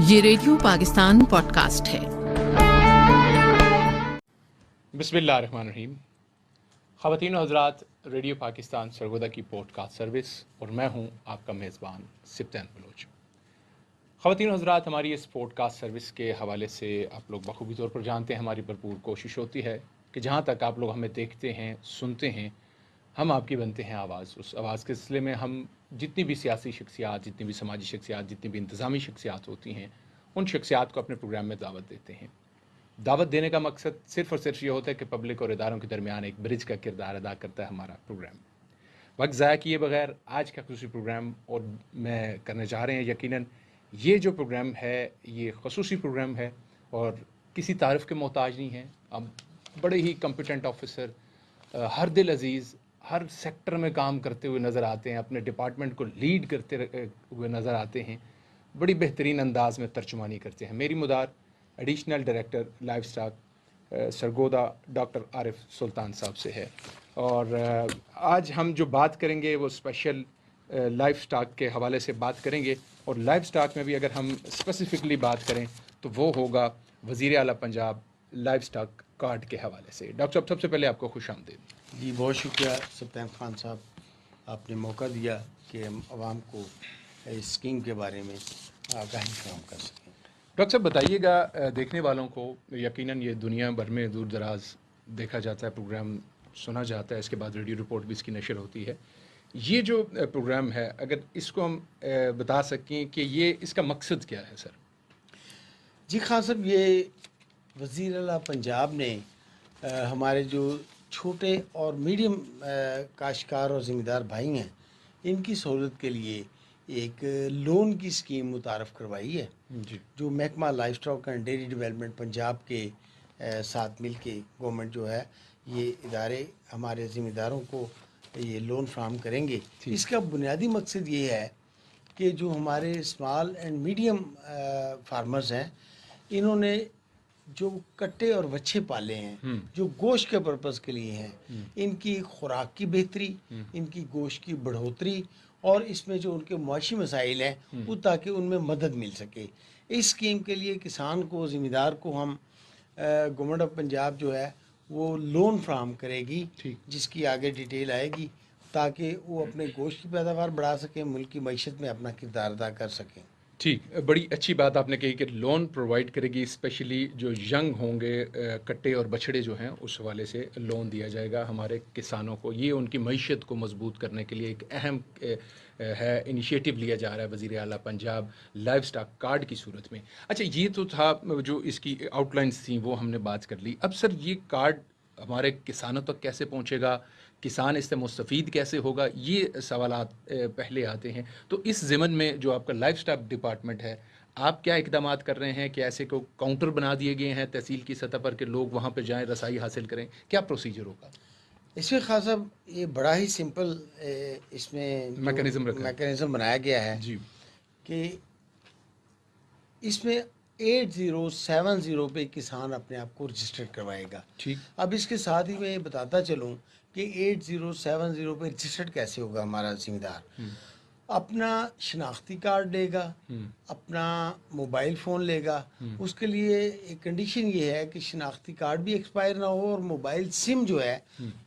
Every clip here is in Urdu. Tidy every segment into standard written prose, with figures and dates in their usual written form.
یہ ریڈیو پاکستان پوڈ کاسٹ ہے۔ بسم اللہ الرحمن الرحیم۔ خواتین و حضرات، ریڈیو پاکستان سرگودا کی پوڈ کاسٹ سروس اور میں ہوں آپ کا میزبان سبطین بلوچ۔ خواتین و حضرات، ہماری اس پوڈ کاسٹ سروس کے حوالے سے آپ لوگ بخوبی طور پر جانتے ہیں، ہماری بھرپور کوشش ہوتی ہے کہ جہاں تک آپ لوگ ہمیں دیکھتے ہیں، سنتے ہیں، ہم آپ کی بنتے ہیں آواز۔ اس آواز کے سلسلے میں ہم جتنی بھی سیاسی شخصیات، جتنی بھی سماجی شخصیات، جتنی بھی انتظامی شخصیات ہوتی ہیں، ان شخصیات کو اپنے پروگرام میں دعوت دیتے ہیں۔ دعوت دینے کا مقصد صرف اور صرف یہ ہوتا ہے کہ پبلک اور اداروں کے درمیان ایک برج کا کردار ادا کرتا ہے ہمارا پروگرام۔ وقت ضائع کیے بغیر آج کا خصوصی پروگرام اور میں کرنے جا رہے ہیں۔ یقیناً یہ جو پروگرام ہے یہ خصوصی پروگرام ہے اور کسی تعارف کے محتاج نہیں ہے۔ اب بڑے ہی کمپیٹنٹ آفیسر، ہر دل عزیز، ہر سیکٹر میں کام کرتے ہوئے نظر آتے ہیں، اپنے ڈپارٹمنٹ کو لیڈ کرتے ہوئے نظر آتے ہیں، بڑی بہترین انداز میں ترجمانی کرتے ہیں۔ میری مدار additional director livestock Sargodha doctor Arif Sultan صاحب سے ہے، اور آج ہم جو بات کریں گے وہ اسپیشل لائف سٹاک کے حوالے سے بات کریں گے، اور لائف سٹاک میں بھی اگر ہم اسپیسیفکلی بات کریں تو وہ ہوگا وزیر اعلیٰ پنجاب لائف سٹاک کارڈ کے حوالے سے۔ ڈاکٹر صاحب، سب سے پہلے آپ کو خوش آمدید۔ جی بہت شکریہ سبطین خان صاحب، آپ نے موقع دیا کہ ہم عوام کو اس اسکیم کے بارے میں آگاہی فراہم کر سکیں۔ ڈاکٹر صاحب بتائیے گا، دیکھنے والوں کو یقیناً یہ دنیا بھر میں دور دراز دیکھا جاتا ہے، پروگرام سنا جاتا ہے، اس کے بعد ریڈیو رپورٹ بھی اس کی نشر ہوتی ہے۔ یہ جو پروگرام ہے، اگر اس کو ہم بتا سکیں کہ یہ اس کا مقصد کیا ہے سر؟ جی خان صاحب، یہ وزیر اعلیٰ پنجاب نے ہمارے جو چھوٹے اور میڈیم کاشتکار اور ذمہ دار بھائی ہیں، ان کی سہولت کے لیے ایک لون کی اسکیم متعارف کروائی ہے، جی، جو محکمہ life stock and dairy development Punjab کے ساتھ مل کے گورنمنٹ جو ہے یہ ادارے ہمارے ذمہ داروں کو یہ لون فراہم کریں گے۔ اس کا بنیادی مقصد یہ ہے کہ جو ہمارے اسمال اینڈ میڈیم فارمرز ہیں، انہوں نے جو کٹے اور بچھے پالے ہیں جو گوشت کے پرپز کے لیے ہیں، ان کی خوراک کی بہتری، ان کی گوشت کی بڑھوتری، اور اس میں جو ان کے معاشی مسائل ہیں وہ تاکہ ان میں مدد مل سکے۔ اس اسکیم کے لیے کسان کو، ذمہ دار کو ہم گورنمنٹ آف پنجاب جو ہے وہ لون فراہم کرے گی، جس کی آگے ڈیٹیل آئے گی، تاکہ وہ اپنے گوشت کی پیداوار بڑھا سکیں، ملک کی معیشت میں اپنا کردار ادا کر سکیں۔ ٹھیک، بڑی اچھی بات آپ نے کہی کہ لون پرووائڈ کرے گی، اسپیشلی جو ینگ ہوں گے، کٹے اور بچھڑے جو ہیں، اس حوالے سے لون دیا جائے گا ہمارے کسانوں کو۔ یہ ان کی معیشت کو مضبوط کرنے کے لیے ایک اہم ہے انیشیٹو لیا جا رہا ہے وزیر اعلیٰ پنجاب لائف سٹاک کارڈ کی صورت میں۔ اچھا، یہ تو تھا جو اس کی آؤٹ لائنس تھیں، وہ ہم نے بات کر لی۔ اب سر یہ کارڈ ہمارے کسانوں تک کیسے پہنچے گا، کسان اس سے مستفید کیسے ہوگا، یہ سوالات پہلے آتے ہیں۔ تو اس ضمن میں جو آپ کا لائف سٹاک ڈپارٹمنٹ ہے، آپ کیا اقدامات کر رہے ہیں کہ ایسے کو کاؤنٹر بنا دیے گئے ہیں تحصیل کی سطح پر کہ لوگ وہاں پہ جائیں، رسائی حاصل کریں؟ کیا پروسیجر ہوگا؟ اس میں خاص صاحب یہ بڑا ہی سمپل اس میں میکینزم بنایا گیا ہے، جی، کہ اس میں 8070 پہ کسان اپنے آپ کو رجسٹر کروائے گا۔ ٹھیک، اب اس کے ساتھ ہی میں یہ بتاتا چلوں کہ 8070 پہ رجسٹرڈ کیسے ہوگا ہمارا ذمہ دار۔ اپنا شناختی کارڈ لے گا، اپنا موبائل فون لے گا۔ اس کے لیے ایک کنڈیشن یہ ہے کہ شناختی کارڈ بھی ایکسپائر نہ ہو اور موبائل سم جو ہے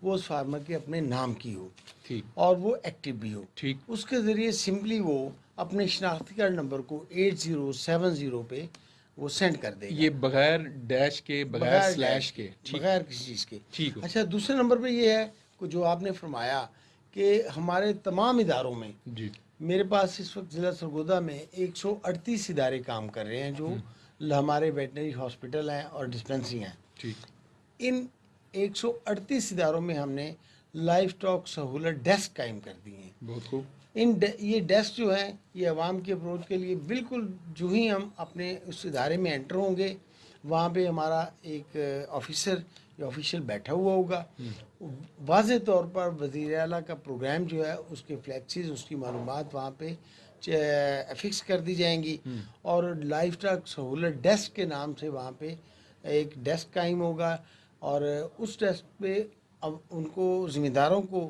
وہ اس فارمر کے اپنے نام کی ہو اور وہ ایکٹیو بھی ہو۔ ٹھیک، اس کے ذریعے سمپلی وہ اپنے شناختی کارڈ نمبر کو 8070 پہ وہ سینڈ کر دے گا، یہ بغیر ڈیش کے، بغیر سلیش کے، بغیر کسی چیز کے۔ ٹھیک۔ اچھا، دوسرے نمبر پہ یہ ہے کہ جو آپ نے فرمایا کہ ہمارے تمام اداروں میں، جی، میرے پاس اس وقت ضلع سرگودا میں 138 ادارے کام کر رہے ہیں، جو ہمارے ویٹنری ہاسپٹل ہیں اور ڈسپنسری ہیں۔ ٹھیک، ان 138 اداروں میں ہم نے لائف اسٹاک سہولت ڈیسک قائم کر دی ہیں۔ بہت خوب۔ یہ ڈیسک جو ہیں یہ عوام کے اپروچ کے لیے بالکل جو ہی ہم اپنے اس ادارے میں انٹر ہوں گے، وہاں پہ ہمارا ایک آفیسر یا آفیشیل بیٹھا ہوا ہوگا، واضح طور پر وزیر اعلیٰ کا پروگرام جو ہے اس کے فلیکسیز، اس کی معلومات وہاں پہ فکس کر دی جائیں گی، اور لائف اسٹاک سہولت ڈیسک کے نام سے وہاں پہ ایک ڈیسک قائم ہوگا، اور اس ڈیسک پہ اب ان کو ذمہ داروں کو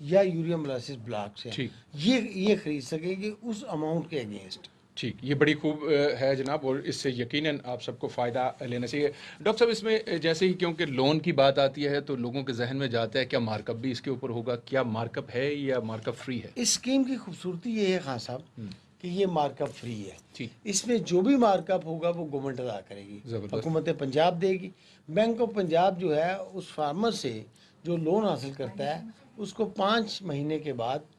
یا یوریا ملاسس بلاکس ہیں ٹھیک. یہ خرید سکیں گے اس اماؤنٹ کے اگینسٹ. ٹھیک، یہ بڑی خوب ہے جناب، اور اس سے یقیناً آپ سب کو فائدہ لینا چاہیے. ڈاکٹر صاحب، اس میں جیسے ہی کیونکہ لون کی بات آتی ہے تو لوگوں کے ذہن میں جاتا ہے کیا مارک اپ بھی اس کے اوپر ہوگا؟ کیا مارک اپ ہے یا مارک اپ فری ہے؟ اس اسکیم کی خوبصورتی یہ ہے خان صاحب کہ یہ مارک اپ فری ہے. ٹھیک. اس میں جو بھی مارک اپ ہوگا وہ گورنمنٹ ادا کرے گی، زبردست. حکومت پنجاب دے گی. بینک آف پنجاب جو ہے اس فارمر سے جو لون حاصل کرتا ہے اس کو 5 مہینے کے بعد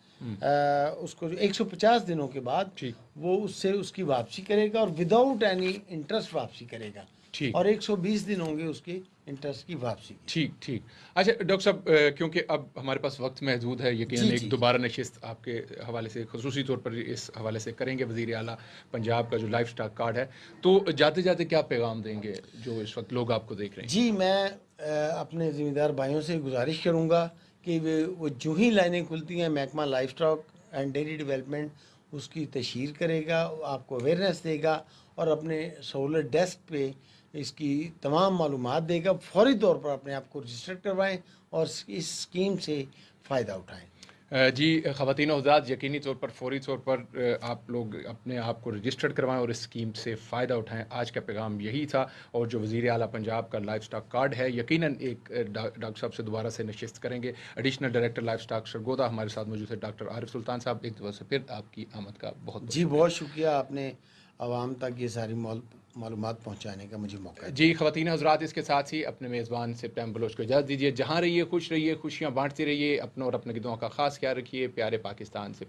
اس کو 150 دنوں کے بعد ٹھیک. وہ اس سے اس کی واپسی کرے گا اور وداؤٹ اینی انٹرسٹ واپسی کرے گا. ٹھیک. اور 120 دن ہوں گے اس کے انٹرسٹ کی واپسی کی. ٹھیک ٹھیک. اچھا ڈاکٹر صاحب، کیونکہ اب ہمارے پاس وقت محدود ہے، یقیناً ایک دوبارہ نشست آپ کے حوالے سے خصوصی طور پر اس حوالے سے کریں گے وزیر اعلیٰ پنجاب کا جو لائف سٹاک کارڈ ہے، تو جاتے جاتے کیا پیغام دیں گے جو اس وقت لوگ آپ کو دیکھ رہے ہیں؟ جی، میں اپنے ذمہ دار بھائیوں سے گزارش کروں گا کہ وہ جو ہی لائنیں کھلتی ہیں محکمہ livestock and dairy development اس کی تشہیر کرے گا، آپ کو اویئرنیس دے گا اور اپنے سہولت ڈیسک پہ اس کی تمام معلومات دے گا. فوری طور پر اپنے آپ کو رجسٹر کروائیں اور اس اسکیم سے فائدہ اٹھائیں. جی خواتین و حضرات، یقینی طور پر فوری طور پر آپ لوگ اپنے آپ کو رجسٹرڈ کروائیں اور اس اسکیم سے فائدہ اٹھائیں. آج کا پیغام یہی تھا. اور جو وزیر اعلیٰ پنجاب کا لائف سٹاک کارڈ ہے، یقیناً ایک ڈاکٹر صاحب سے دوبارہ سے نشست کریں گے. Additional director livestock Sargodha ہمارے ساتھ موجود ہے ڈاکٹر عارف سلطان صاحب. ایک دفعہ سے پھر آپ کی آمد کا بہت جی بہت شکریہ، آپ نے عوام تک یہ ساری معلومات پہنچانے کا مجھے موقع دیا. جی خواتین حضرات، اس کے ساتھ ہی اپنے میزبان سپتیم بلوچ کو اجازت دیجیے. جہاں رہیے خوش رہیے، خوشیاں بانٹتے رہیے، اپنوں اور اپنے گدوں کا خاص خیال رکھیے. پیارے پاکستان سے